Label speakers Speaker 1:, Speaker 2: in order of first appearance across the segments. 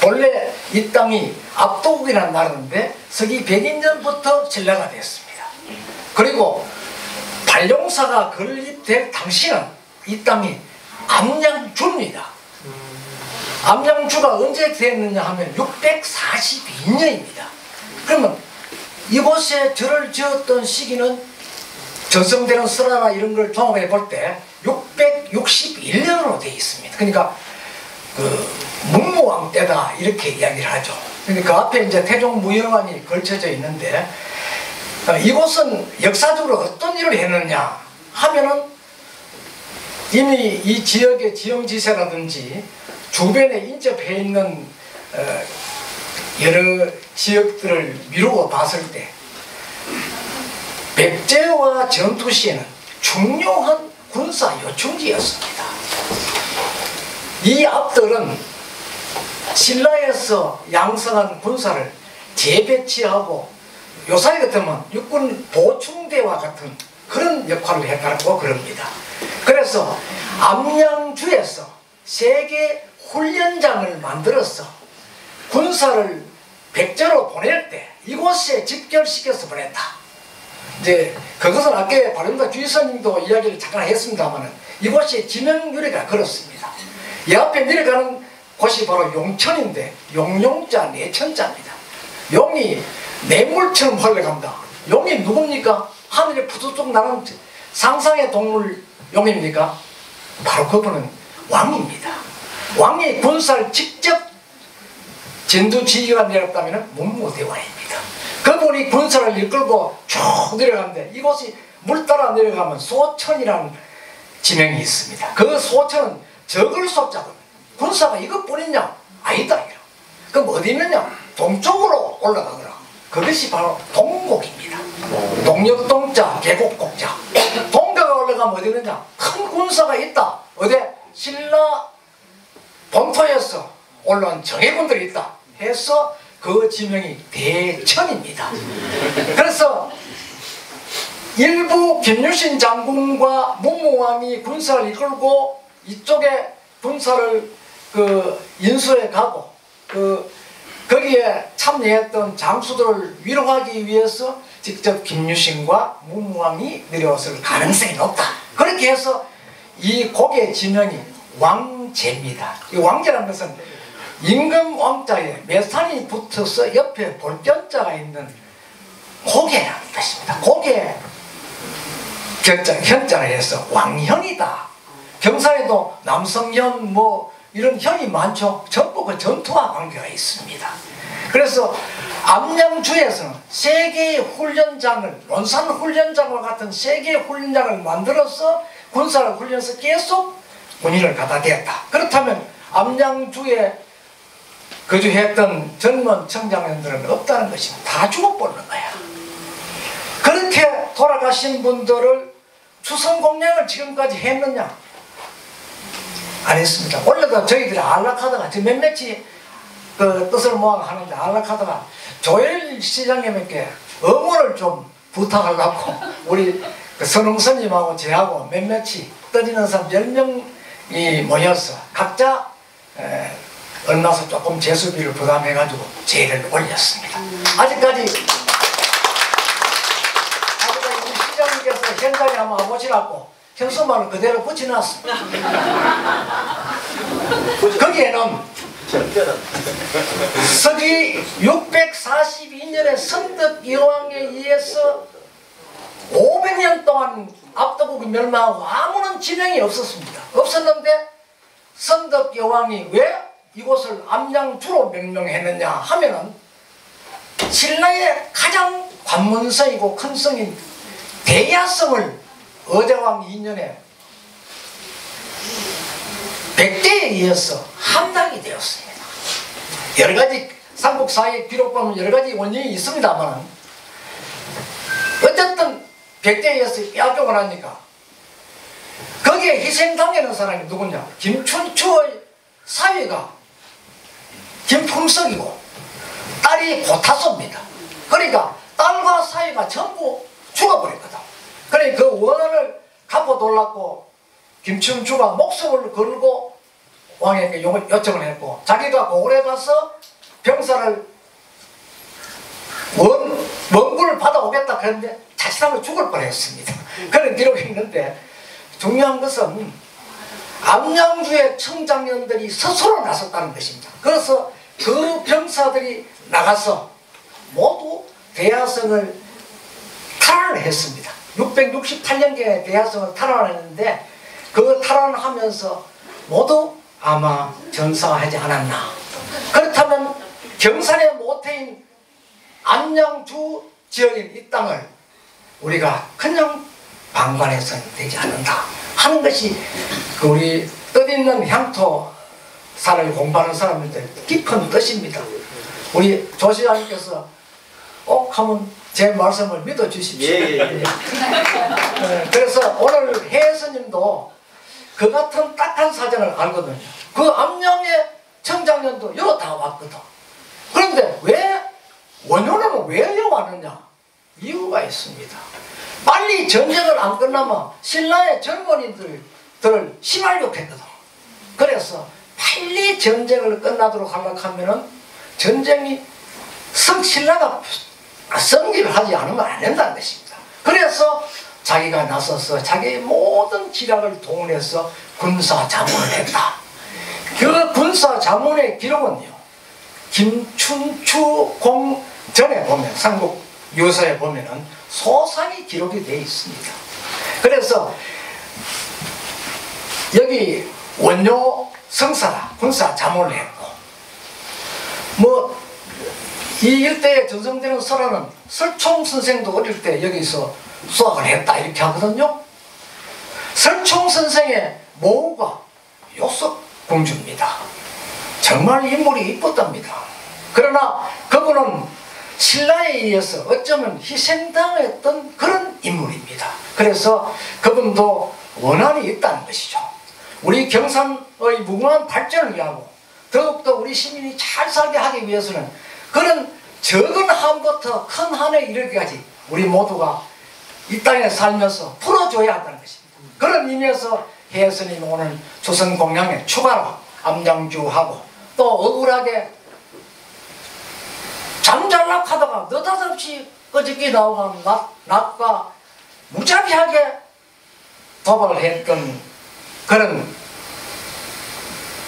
Speaker 1: 본래 이 땅이 압도국이라는 나라인데 서기 100인전부터 신라가 됐습니다. 그리고 발용사가 건립될 당시는 이 땅이 암양주입니다. 암양주가 언제 됐느냐 하면 642년입니다. 그러면 이곳에 절을 지었던 시기는 전성되는 설화나 이런 걸 종합해 볼 때 661년으로 되어 있습니다. 그러니까 문무왕 때다 이렇게 이야기를 하죠. 그러니까 그 앞에 이제 태종무영왕이 걸쳐져 있는데 이곳은 역사적으로 어떤 일을 했느냐 하면은 이미 이 지역의 지형지세라든지 주변에 인접해 있는 여러 지역들을 미루어 봤을 때 백제와 전투 시에는 중요한 군사 요충지였습니다. 이 앞들은 신라에서 양성한 군사를 재배치하고 요사이 같으면 육군 보충대와 같은 그런 역할을 했다고 그럽니다. 그래서 암양주에서 세계 훈련장을 만들어서 군사를 백제로 보낼 때 이곳에 집결시켜서 보냈다. 이제 그것은 아까 바른다 주의선님도 이야기를 잠깐 했습니다만 이곳이 지명 유래가 그렇습니다. 이 앞에 내려가는 곳이 바로 용천인데 용용자 내천자입니다. 용이 뇌물처럼 흘러간다. 용이 누굽니까? 하늘에 푸드뚝 나는 상상의 동물 용입니까? 바로 그분은 왕입니다. 왕이 군사를 직접 전투지휘가 내렸다면 문무대왕입니다. 그분이 군사를 이끌고 쭉 내려가는데 이곳이 물 따라 내려가면 소천이라는 지명이 있습니다. 그 소천은 적을 쏟자고 군사가 이것뿐이냐? 아니다. 그럼 어디 있느냐? 동쪽으로 올라가거라. 그것이 바로 동곡입니다. 동력동자 계곡곡자. 동가가 올라가면 어디 있느냐? 큰 군사가 있다. 어디? 신라 본토에서 올라온 정예군들이 있다 해서 그 지명이 대천입니다. 그래서 일부 김유신 장군과 문무왕이 군사를 이끌고 이쪽에 군사를 인수해 가고 거기에 참여했던 장수들을 위로하기 위해서 직접 김유신과 문무왕이 내려왔을 가능성이 높다. 그렇게 해서 이 곡의 지명이 왕제입니다. 이 왕제라는 것은 임금 왕자에 매산이 붙어서 옆에 볼견자가 있는 고개라는 뜻입니다. 고개 현자를 해서 왕현이다. 경상에도 남성현 이런 현이 많죠. 전부 그 전투와 관계가 있습니다. 그래서 암양주에서는 세계의 훈련장을 논산 훈련장과 같은 세계의 훈련장을 만들어서 군사를 훈련해서 계속 군의를 갖다 대었다. 그렇다면 암양주에 거주했던 젊은 청장년들은 없다는 것입니다. 다 죽어버리는 거야. 그렇게 돌아가신 분들을 추선공양을 지금까지 했느냐? 안 했습니다. 원래도 저희들이 안락하다가 저 몇몇이 뜻을 모아 하는데 안락하다가 조엘 시장님께 어문을 좀 부탁하려고 우리 선웅선님하고 저하고 몇몇이 떠지는 사람 10명이 모여서 각자 얼마서 조금 재수비를 부담해가지고 제의를 올렸습니다. 아직까지 우리 시장님께서 현장에 한번 와보시라고 현수막을 그대로 붙여놨습니다. 거기에는 서기 642년에 선덕여왕에 의해서 500년 동안 압도국이 멸망하고 아무런 지명이 없었습니다. 없었는데 선덕여왕이 왜 이곳을 암양주로 명명했느냐 하면은 신라의 가장 관문성이고 큰 성인 대야성을 어제왕 2년에 백제에 의해서 함락이 되었습니다. 여러가지 삼국사의 기록 보면 여러가지 원인이 있습니다만 어쨌든 백제에 의해서 빼앗기고 나니까 거기에 희생당하는 사람이 누구냐? 김춘추의 사위가 김풍석이고 딸이 고타소입니다. 그러니까 딸과 사위가 전부 죽어버렸거든. 그러니까 그 원한을 갚아달라고 김춘추가 목숨을 걸고 왕에게 요청을 했고 자기가 고을에 가서 병사를 원군을 받아오겠다 그랬는데 자칫하면 죽을 뻔했습니다. 그런 기록이 있는데 중요한 것은 암양주의 청장년들이 스스로 나섰다는 것입니다. 그래서 그 병사들이 나가서 모두 대야성을 탈환을 했습니다. 668년경에 대야성을 탈환했는데 그 탈환하면서 모두 아마 전사하지 않았나. 그렇다면 경산의 모태인 암양주 지역인 이 땅을 우리가 그냥 방관해서는 되지 않는다 하는 것이 우리 뜻있는 향토사를 공부하는 사람들 깊은 뜻입니다. 우리 조시장님께서 꼭 하면 제 말씀을 믿어주십시오. 예. 그래서 오늘 해 스님도 그 같은 딱한 사정을 알거든요. 그 암양의 청장년도 여기 다 왔거든. 그런데 왜 원효는 왜 여기 왔느냐? 이유가 있습니다. 빨리 전쟁을 안 끝나면 신라의 젊은이들을 심하려고 했거든. 그래서 빨리 전쟁을 끝나도록 하려고 하면은 전쟁이 신라가 성기를 하지 않으면 안 된다는 것입니다. 그래서 자기가 나서서 자기의 모든 기략을 동원해서 군사 자문을 했다. 그 군사 자문의 기록은요, 김춘추 공전에 보면, 삼국 유서에 보면은 소상히 기록이 되어 있습니다. 그래서 여기 원효 성사가 군사 자문을 했고, 뭐 이 일대에 전성되는 설화는 설총 선생도 어릴 때 여기서 수학을 했다 이렇게 하거든요. 설총 선생의 모우가 요석 공주입니다. 정말 인물이 이뻤답니다. 그러나 그분은 신라에 의해서 어쩌면 희생당했던 그런 인물입니다. 그래서 그분도 원한이 있다는 것이죠. 우리 경산의 무궁한 발전을 위하고 더욱더 우리 시민이 잘 살게 하기 위해서는 그런 적은 한부터 큰 한에 이르기까지 우리 모두가 이 땅에 살면서 풀어줘야 한다는 것입니다. 그런 의미에서 해 스님이 오늘 조선 공양에 추가로 암양주하고 또 억울하게 잠잘락 하다가 느닷없이 어저께 나오는 낮과 무자비하게 도발을 했던 그런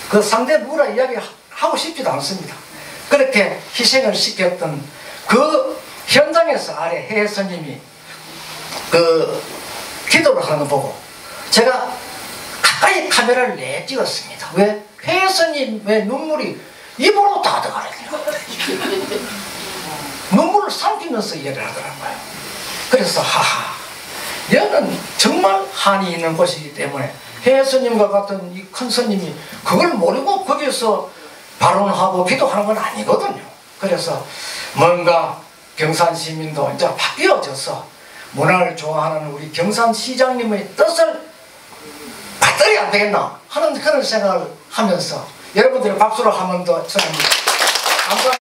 Speaker 1: 그 상대 누구라 이야기하고 싶지도 않습니다. 그렇게 희생을 시켰던 그 현장에서 아래 해 스님이 그 기도를 하는 거 보고 제가 가까이 카메라를 내 찍었습니다. 왜? 해 스님의 눈물이 입으로 다 들어가거든요. 눈물을 삼키면서 이야기를 하더라고요. 그래서 하하, 얘는 정말 한이 있는 곳이기 때문에 해 스님과 같은 이 큰 스님이 그걸 모르고 거기서 발언하고 기도하는 건 아니거든요. 그래서 뭔가 경산 시민도 이제 바뀌어져서 문화를 좋아하는 우리 경산 시장님의 뜻을 받들이 안 되겠나 하는 그런 생각을 하면서 여러분들이 박수를 하면 더 저는 감사합니다.